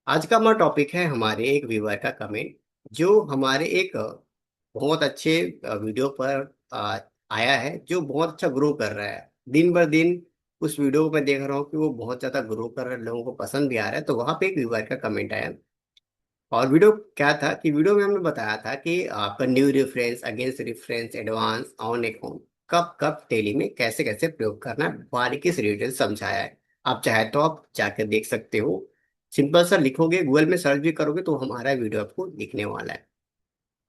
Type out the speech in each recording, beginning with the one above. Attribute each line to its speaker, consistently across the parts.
Speaker 1: आज का हमारा टॉपिक है हमारे एक व्यूअर का कमेंट जो हमारे एक बहुत अच्छे वीडियो पर आया है, जो बहुत अच्छा ग्रो कर रहा है दिन ब दिन। उस वीडियो को मैं देख रहा हूँ कि वो बहुत ज्यादा ग्रो कर रहा है, लोगों को पसंद भी आ रहा है। तो वहां पे एक व्यूअर का कमेंट आया और वीडियो क्या था कि वीडियो में हमने बताया था कि आपका new reference, against reference, advance, on account कब कब टेली में कैसे कैसे प्रयोग करना है, बारीकी से डिटेल समझाया है। आप चाहे तो आप जाकर देख सकते हो। सिंपल सा लिखोगे, गूगल में सर्च भी करोगे तो हमारा वीडियो आपको दिखने वाला है।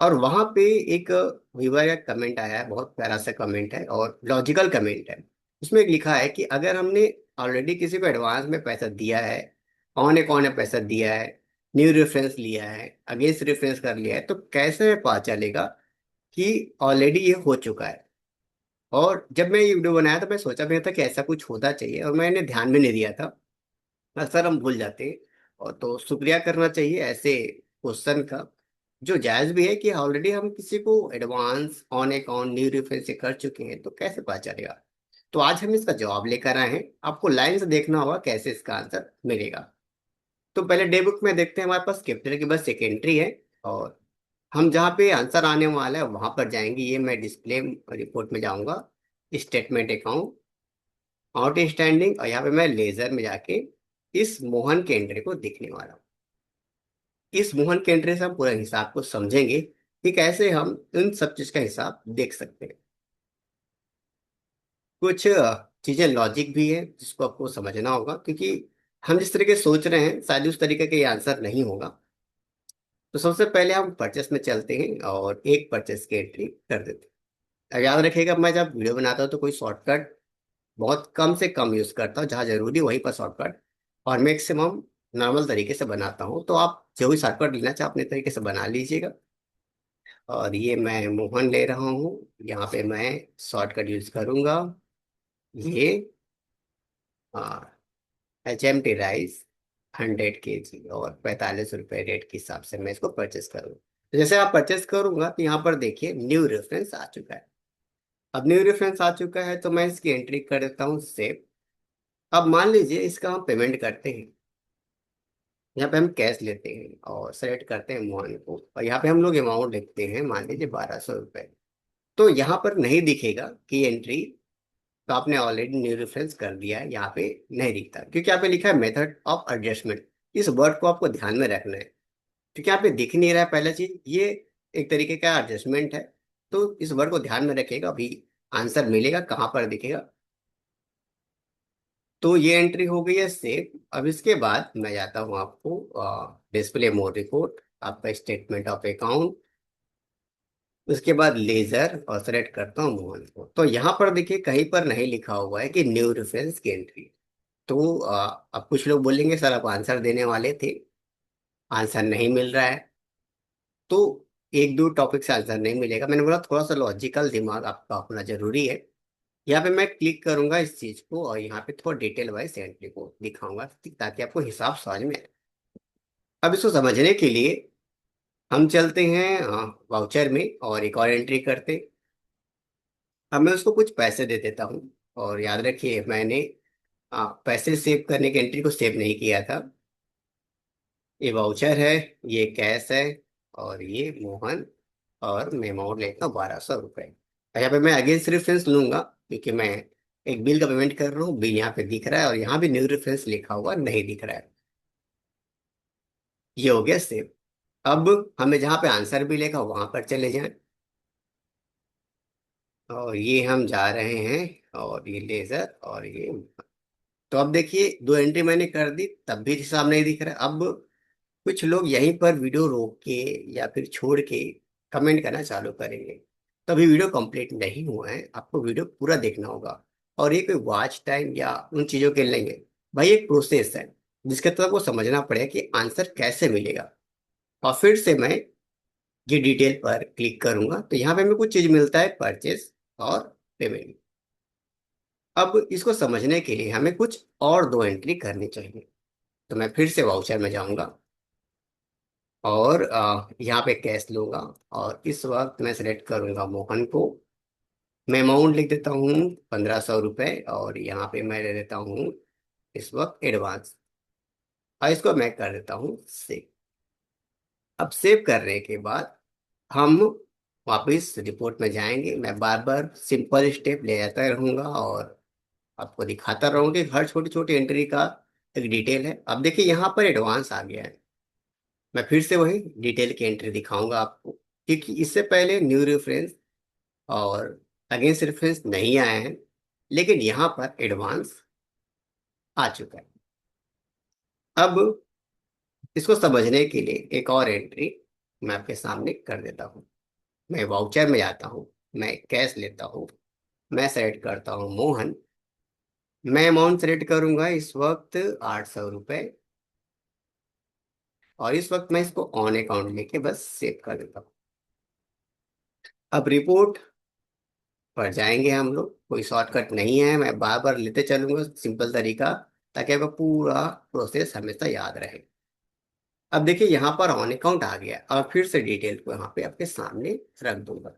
Speaker 1: और वहां पे एक व्यूअर का कमेंट आया है, बहुत प्यारा सा कमेंट है और लॉजिकल कमेंट है। उसमें एक लिखा है कि अगर हमने ऑलरेडी किसी को एडवांस में पैसा दिया है, ऑन अकाउंट में पैसा दिया है, न्यू रेफरेंस लिया है, अगेंस्ट रेफरेंस कर लिया है, तो कैसे पता चलेगा कि ऑलरेडी ये हो चुका है। और जब मैं ये वीडियो बनाया तो मैं सोचा भी था कि ऐसा कुछ होना चाहिए और मैंने ध्यान भी नहीं दिया था। अक्सर हम भूल जाते हैं। और तो शुक्रिया करना चाहिए ऐसे क्वेश्चन का, जो जायज भी है कि ऑलरेडी हम किसी को advance, on account, new reference से कर चुके हैं तो कैसे पता चलेगा। तो आज हम इसका जवाब लेकर आए हैं। आपको लाइन से देखना होगा कैसे इसका आंसर मिलेगा। तो पहले डे बुक में देखते हैं, हमारे पास कैपिटल की बस एक एंट्री है और हम जहाँ पे आंसर आने वाला है वहां पर जाएंगे। ये मैं डिस्प्ले रिपोर्ट में जाऊंगा, स्टेटमेंट अकाउंट, आउटस्टैंडिंग, और यहाँ पे मैं लेजर में जाके इस मोहन के एंट्री को देखने वाला हूँ। इस मोहन के एंट्री से हम पूरा हिसाब को समझेंगे कि कैसे हम इन सब चीज का हिसाब देख सकते हैं। कुछ चीजें लॉजिक भी है जिसको आपको समझना होगा, क्योंकि हम जिस तरीके से सोच रहे हैं शायद उस तरीके का ये आंसर नहीं होगा। तो सबसे पहले हम परचेस में चलते हैं और एक परचेस की एंट्री कर देते हैं। अब याद रखिएगा, मैं जब वीडियो बनाता हूँ तो कोई शॉर्टकट बहुत कम से कम यूज करता हूँ, जहाँ जरूरी वहीं पर शॉर्टकट, और मैक्सिमम नॉर्मल तरीके से बनाता हूँ। तो आप जो भी शॉर्टकट लेना चाहे अपने तरीके से बना लीजिएगा। और ये मैं मोहन ले रहा हूँ, यहाँ पे मैं शॉर्टकट यूज करूंगा। ये HMT राइस 100 kg और 45 रुपये रेट के हिसाब से मैं इसको परचेस करूँगा। तो जैसे आप परचेस करूंगा तो यहाँ पर देखिए न्यू रेफरेंस आ चुका है। अब न्यू रेफरेंस आ चुका है तो मैं इसकी एंट्री कर देता हूँ सेव। अब मान लीजिए इसका हम पेमेंट करते हैं। यहाँ पे हम कैश लेते हैं और सेलेक्ट करते हैं मोहन को, और यहाँ पे हम लोग अमाउंट लिखते हैं, मान लीजिए 1200 रुपये। तो यहाँ पर नहीं दिखेगा कि एंट्री, तो आपने ऑलरेडी न्यू रेफरेंस कर दिया है, यहाँ पे नहीं दिखता क्योंकि यहाँ पे लिखा है मेथड ऑफ एडजस्टमेंट। इस वर्ड को आपको ध्यान में रखना है क्योंकि यहाँ पे दिख नहीं रहा है। पहला चीज ये एक तरीके का एडजस्टमेंट है। तो इस वर्ड को ध्यान में रखिएगा, अभी आंसर मिलेगा कहाँ पर दिखेगा। तो ये एंट्री हो गई है सेव। अब इसके बाद मैं जाता हूँ आपको डिस्प्ले मोड रिपोर्ट, आपका स्टेटमेंट ऑफ अकाउंट, उसके बाद लेजर, और सेलेक्ट करता हूँ मोहन को। तो यहाँ पर देखिए कहीं पर नहीं लिखा हुआ है कि न्यू रेफरेंस की एंट्री। तो अब कुछ लोग बोलेंगे सर आप आंसर देने वाले थे, आंसर नहीं मिल रहा है। तो एक दो टॉपिक से आंसर नहीं मिलेगा, मैंने बोला थोड़ा सा लॉजिकल दिमाग आपका अपना जरूरी है। यहाँ पे मैं क्लिक करूंगा इस चीज को और यहाँ पे थोड़ा डिटेल वाइज एंट्री को दिखाऊंगा ताकि आपको हिसाब समझ में आए। अब इसको समझने के लिए हम चलते हैं वाउचर में और एक और एंट्री करते। अब मैं उसको कुछ पैसे दे देता हूँ। और याद रखिए मैंने पैसे सेव करने की एंट्री को सेव नहीं किया था। ये वाउचर है, ये कैश है, और ये मोहन, और मैं अमाउंट लेता हूँ 1200 रुपये। यहाँ पे मैं अगेंस्ट रेफरेंस लूंगा क्योंकि मैं एक बिल का पेमेंट कर रहा हूँ। बिल यहाँ पे दिख रहा है और यहाँ भी न्यू रेफरेंस लिखा हुआ नहीं दिख रहा है। ये हो गया सेव। अब हमें जहाँ पे आंसर मिलेगा वहां पर चले जाएं, और ये हम जा रहे हैं और ये लेजर और ये। तो अब देखिए दो एंट्री मैंने कर दी तब भी हिसाब नहीं दिख रहा। अब कुछ लोग यहीं पर वीडियो रोक के या फिर छोड़ के कमेंट करना चालू करेंगे। तो अभी वीडियो कंप्लीट नहीं हुआ है, आपको वीडियो पूरा देखना होगा। और ये कोई वॉच टाइम या उन चीज़ों के लिए नहीं है, भाई एक प्रोसेस है जिसके तहत आपको समझना पड़ेगा कि आंसर कैसे मिलेगा। और फिर से मैं ये डिटेल पर क्लिक करूंगा तो यहाँ पे हमें कुछ चीज़ मिलता है, परचेस और पेमेंट। अब इसको समझने के लिए हमें कुछ और दो एंट्री करनी चाहिए। तो मैं फिर से वाउचर में जाऊंगा और यहाँ पे कैश लूंगा। और इस वक्त मैं सेलेक्ट करूंगा मोहन को। मैं अमाउंट लिख देता हूँ 1500 रुपये, और यहाँ पे मैं ले देता हूँ इस वक्त एडवांस। और इसको मैं कर देता हूँ सेव। अब सेव करने के बाद हम वापस रिपोर्ट में जाएंगे। मैं बार बार सिंपल स्टेप ले जाता रहूंगा और आपको दिखाता रहूंगा कि हर छोटी छोटी एंट्री का एक डिटेल है। अब देखिए यहाँ पर एडवांस आ गया है। मैं फिर से वही डिटेल की एंट्री दिखाऊंगा आपको, क्योंकि इससे पहले न्यू रेफरेंस और अगेंस्ट रेफरेंस नहीं आए हैं, लेकिन यहाँ पर एडवांस आ चुका है। अब इसको समझने के लिए एक और एंट्री मैं आपके सामने कर देता हूँ। मैं वाउचर में जाता हूँ, मैं कैश लेता हूँ, मैं सेलेक्ट करता हूँ मोहन। मैं अमाउंट सेलेक्ट करूंगा इस वक्त 800 रुपये, और इस वक्त मैं इसको ऑन अकाउंट लेके बस सेव कर देता हूँ। अब रिपोर्ट पर जाएंगे हम लोग, कोई शॉर्टकट नहीं है, मैं बार बार लेते चलूंगा सिंपल तरीका, ताकि आपको पूरा प्रोसेस हमेशा याद रहे। अब देखिए यहाँ पर ऑन अकाउंट आ गया, और फिर से डिटेल को यहाँ पे आपके सामने रख दूंगा।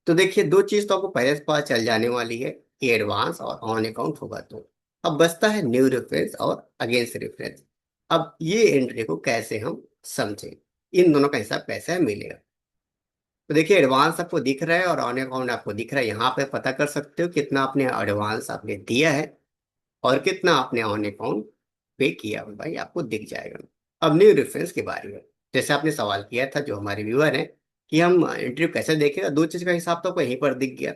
Speaker 1: तो देखिए दो चीज तो आपको पहले से पता चल जाने वाली है कि एडवांस और ऑन अकाउंट होगा। तो अब बचता है न्यू रेफरेंस और अगेंस्ट रेफरेंस। अब ये एंट्री को कैसे हम समझें, इन दोनों का हिसाब कैसे मिलेगा। तो देखिए एडवांस आपको दिख रहा है और ऑन अकाउंट आपको दिख रहा है। यहाँ पे पता कर सकते हो कितना आपने एडवांस आपने दिया है और कितना आपने ऑन अकाउंट पे किया हो, भाई आपको दिख जाएगा। अब न्यू रेफरेंस के बारे में, जैसे आपने सवाल किया था जो हमारे व्यूअर हैं कि हम इंटरव्यू कैसे देखेगा, दो चीज का हिसाब तो आपको यहीं पर दिख गया।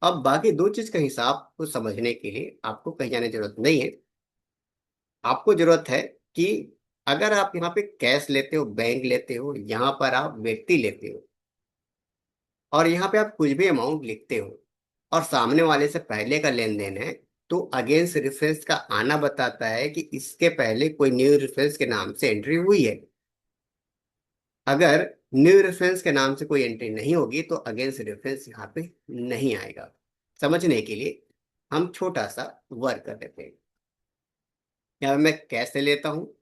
Speaker 1: अब बाकी दो चीज का हिसाब को समझने के लिए आपको कहीं जाने की जरूरत नहीं है। आपको जरूरत है कि अगर आप यहाँ पे कैश लेते हो, बैंक लेते हो, यहाँ पर आप व्यक्ति लेते हो, और यहाँ पे आप कुछ भी अमाउंट लिखते हो और सामने वाले से पहले का लेन देन है, तो अगेंस्ट रेफरेंस का आना बताता है कि इसके पहले कोई न्यू रेफरेंस के नाम से एंट्री हुई है। अगर न्यू रेफरेंस के नाम से कोई एंट्री नहीं होगी तो अगेंस्ट रेफरेंस यहाँ पे नहीं आएगा। समझने के लिए हम छोटा सा वर्क कर देते हैं। यहाँ पे मैं कैश ले लेता हूँ,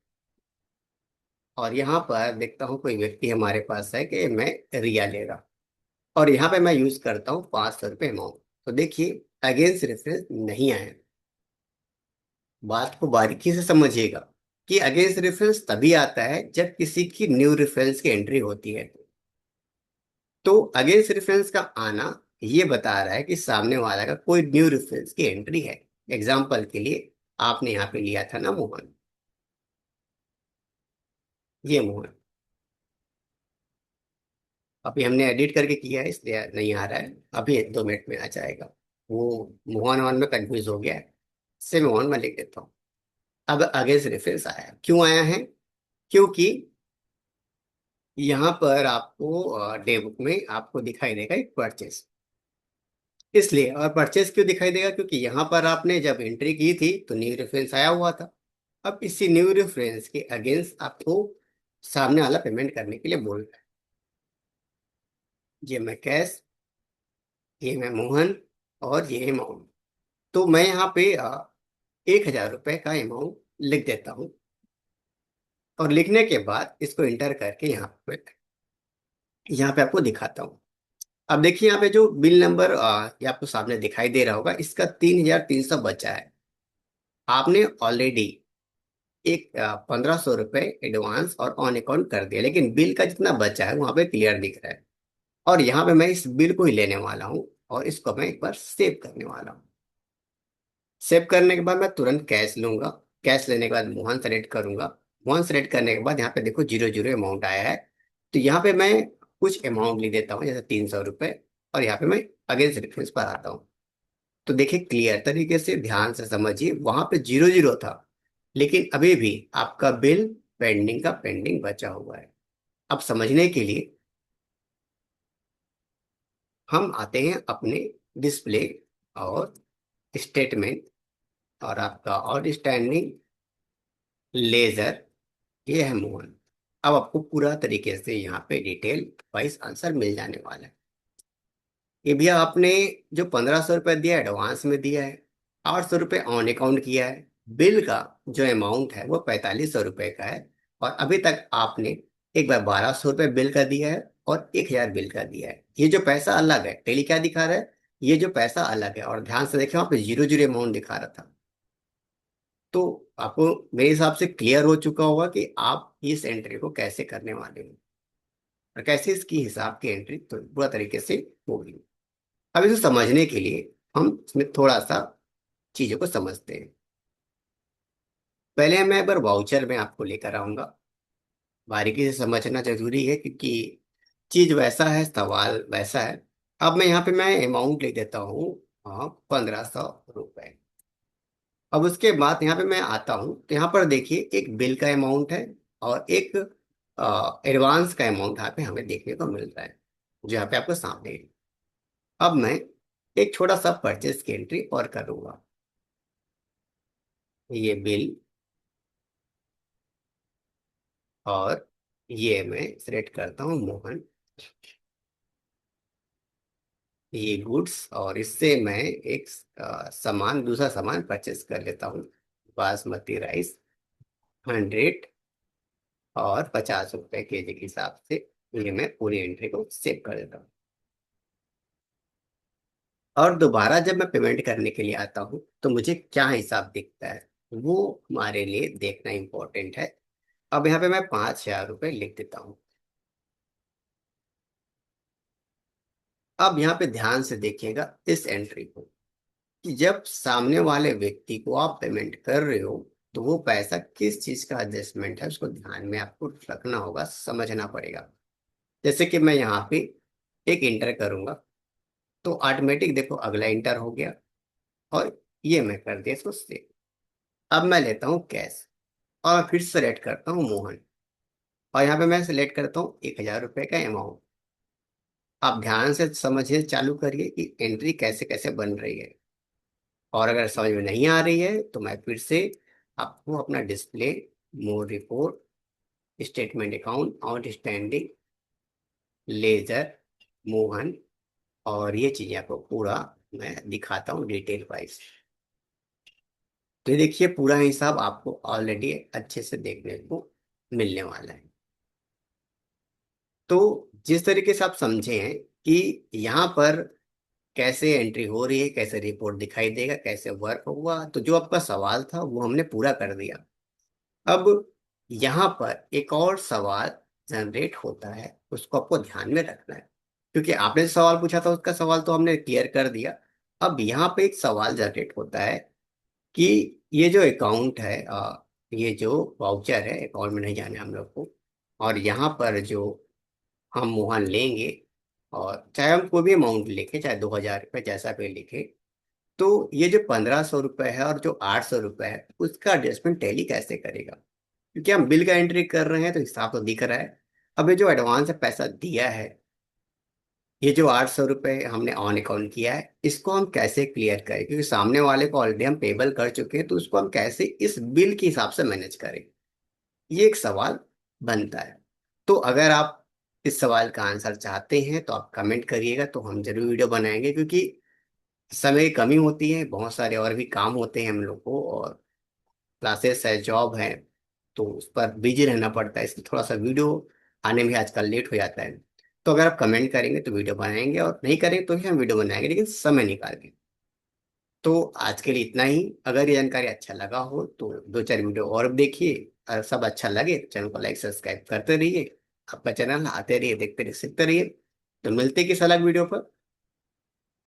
Speaker 1: और यहाँ पर देखता हूँ कोई व्यक्ति हमारे पास है कि मैं रिया लेगा, और यहाँ पे मैं यूज करता हूँ 500 रुपये अमाउंट। तो देखिए अगेंस्ट रेफरेंस नहीं आया। बात को बारीकी से समझिएगा कि अगेंस्ट रेफरेंस तभी आता है जब किसी की न्यू रेफरेंस की एंट्री होती है। तो अगेंस्ट रेफरेंस का आना ये बता रहा है कि सामने वाला का कोई न्यू रेफरेंस की एंट्री है। एग्जाम्पल के लिए आपने यहाँ पे लिया था ना मोहन, ये मोहन। अभी हमने एडिट करके किया है इसलिए नहीं आ रहा है, अभी 2 मिनट में आ जाएगा। वो मोहन वन में कंफ्यूज हो गया है, इससे मोहन में लिख देता हूँ। अब अगेंस्ट रेफरेंस आया, क्यों आया है? क्योंकि यहाँ पर आपको डे बुक में आपको दिखाई देगा एक परचेस, इसलिए। और परचेस क्यों दिखाई देगा? क्योंकि यहाँ पर आपने जब एंट्री की थी तो न्यू रेफरेंस आया हुआ था। अब इसी न्यू रेफरेंस के अगेंस्ट आपको सामने वाला पेमेंट करने के लिए बोल रहा है। ये मैं कैश, ये मैं मोहन, और ये अमाउंट। तो मैं यहाँ पे 1,000 रुपये का अमाउंट लिख देता हूँ, और लिखने के बाद इसको इंटर करके यहाँ पे आपको दिखाता हूँ। अब देखिए यहाँ पे जो बिल नंबर ये आपको सामने दिखाई दे रहा होगा, इसका 3,300 बचा है। आपने ऑलरेडी एक 1,500 रुपये एडवांस और ऑन अकाउंट कर दिया, लेकिन बिल का जितना बचा है वहां पे क्लियर दिख रहा है। और यहाँ पे मैं इस बिल को ही लेने वाला हूँ, और इसको मैं एक बार सेव करने वाला हूँ। सेव करने के बाद मैं तुरंत कैश लूंगा। कैश लेने के बाद मोहन सेलेक्ट करूंगा। मोहन सेलेक्ट करने के बाद यहाँ पे देखो 0 0 अमाउंट आया है। तो यहाँ पे मैं कुछ अमाउंट लिख देता हूँ, जैसे 300 रुपये, और यहाँ पे मैं अगेंस्ट रेफरेंस पर आता हूँ। तो देखिए क्लियर तरीके से ध्यान से समझिए, वहां पे 0 0 था, लेकिन अभी भी आपका बिल पेंडिंग का पेंडिंग बचा हुआ है। अब समझने के लिए हम आते हैं अपने डिस्प्ले और स्टेटमेंट, और आपका आउटस्टैंडिंग लेजर, ये है मोहन। अब आपको पूरा तरीके से यहाँ पे डिटेल वाइज आंसर मिल जाने वाला है। ये भैया आपने जो 1,500 रुपये दिया एडवांस में दिया है, 800 रुपये ऑन अकाउंट किया है, बिल का जो अमाउंट है वो 4,500 रुपये का है, और अभी तक आपने एक बार 1,200 रुपये बिल का दिया है और 1,000 बिल का दिया है। ये जो पैसा अलग है, टेली क्या दिखा रहा है, ये जो पैसा अलग है। और ध्यान से देखें वहाँ पे 0 0 अमाउंट दिखा रहा था। तो आपको मेरे हिसाब से क्लियर हो चुका होगा कि आप इस एंट्री को कैसे करने वाले हो और कैसे इसकी हिसाब की एंट्री तो पूरा तरीके से होगी। अब इसे समझने के लिए हम इसमें थोड़ा सा चीजों को समझते हैं। पहले मैं एक बार वाउचर में आपको लेकर आऊंगा। बारीकी से समझना जरूरी है क्योंकि चीज वैसा है, सवाल वैसा है। अब मैं यहाँ पे मैं अमाउंट लिख देता हूँ, हाँ, 1500 रुपए। अब उसके बाद यहाँ पे मैं आता हूँ तो यहाँ पर देखिए एक बिल का अमाउंट है और एक एडवांस का अमाउंट यहाँ पे हमें देखने को मिल रहा है, जो यहाँ पे आपको सामने है। अब मैं एक छोटा सा परचेस की एंट्री और करूंगा। ये बिल और ये मैं सिलेक्ट करता हूँ मोहन, ये गुड्स, और इससे मैं एक सामान, दूसरा सामान परचेस कर लेता हूँ। बासमती राइस 100 और 50 रुपए केजी के हिसाब से ये मैं पूरी एंट्री को सेव कर देता हूँ। और दोबारा जब मैं पेमेंट करने के लिए आता हूँ तो मुझे क्या हिसाब दिखता है वो हमारे लिए देखना इंपॉर्टेंट है। अब यहाँ पे मैं 5000 रुपये लिख देता हूँ। अब यहाँ पे ध्यान से देखिएगा इस एंट्री को, कि जब सामने वाले व्यक्ति को आप पेमेंट कर रहे हो तो वो पैसा किस चीज का एडजस्टमेंट है उसको ध्यान में आपको रखना होगा, समझना पड़ेगा। जैसे कि मैं यहाँ पे एक इंटर करूंगा तो ऑटोमेटिक देखो अगला इंटर हो गया और ये मैं कर दिया इसको सेव। अब मैं लेता हूँ कैश और फिर सेलेक्ट करता हूँ मोहन, और यहाँ पे मैं सेलेक्ट करता हूँ 1000 रुपये का अमाउंट। आप ध्यान से समझिए, चालू करिए कि एंट्री कैसे कैसे बन रही है। और अगर समझ में नहीं आ रही है तो मैं फिर से आपको अपना display, more report, statement account, outstanding, ledger, मोहन, और ये चीजें आपको पूरा मैं दिखाता हूँ डिटेल वाइज। तो ये देखिए पूरा हिसाब आपको ऑलरेडी अच्छे से देखने को मिलने वाला है। तो जिस तरीके से आप समझे हैं कि यहाँ पर कैसे एंट्री हो रही है, कैसे रिपोर्ट दिखाई देगा, कैसे वर्क होगा, तो जो आपका सवाल था वो हमने पूरा कर दिया। अब यहाँ पर एक और सवाल जनरेट होता है, उसको आपको ध्यान में रखना है। क्योंकि आपने जो सवाल पूछा था उसका सवाल तो हमने क्लियर कर दिया। अब यहाँ पे एक सवाल जनरेट होता है कि ये जो अकाउंट है, ये जो वाउचर है, अकाउंट में नहीं जाने हम लोग को, और यहाँ पर जो हम मोहन लेंगे, और चाहे हम कोई भी अमाउंट लिखे, चाहे 2000 रुपये जैसा भी लिखे, तो ये जो 1500 रुपये है और जो 800 रुपये है उसका एडजस्टमेंट टैली कैसे करेगा। क्योंकि हम बिल का एंट्री कर रहे हैं तो हिसाब तो दिख रहा है। अब ये जो एडवांस है पैसा दिया है, ये जो 800 रुपये हमने ऑन अकाउंट किया है, इसको हम कैसे क्लियर करें, क्योंकि सामने वाले को ऑलरेडी हम पेबल कर चुके हैं, तो उसको हम कैसे इस बिल के हिसाब से मैनेज करें, ये एक सवाल बनता है। तो अगर आप इस सवाल का आंसर चाहते हैं तो आप कमेंट करिएगा, तो हम जरूर वीडियो बनाएंगे। क्योंकि समय की कमी होती है, बहुत सारे और भी काम होते हैं हम लोग को, और क्लासेस है, जॉब है, तो उस पर बिजी रहना पड़ता है, इसलिए थोड़ा सा वीडियो आने में आजकल लेट हो जाता है। तो अगर आप कमेंट करेंगे तो वीडियो बनाएंगे, और नहीं करेंगे तो भी हम वीडियो बनाएंगे, लेकिन समय निकाल के। तो आज के लिए इतना ही। अगर ये जानकारी अच्छा लगा हो तो दो चार वीडियो और देखिए। अगर सब अच्छा लगे तो चैनल को लाइक सब्सक्राइब करते रहिए। आपका चैनल आते रहिए, देखते रहिए, सीखते रहिए। तो मिलते हैं किस अलग वीडियो पर।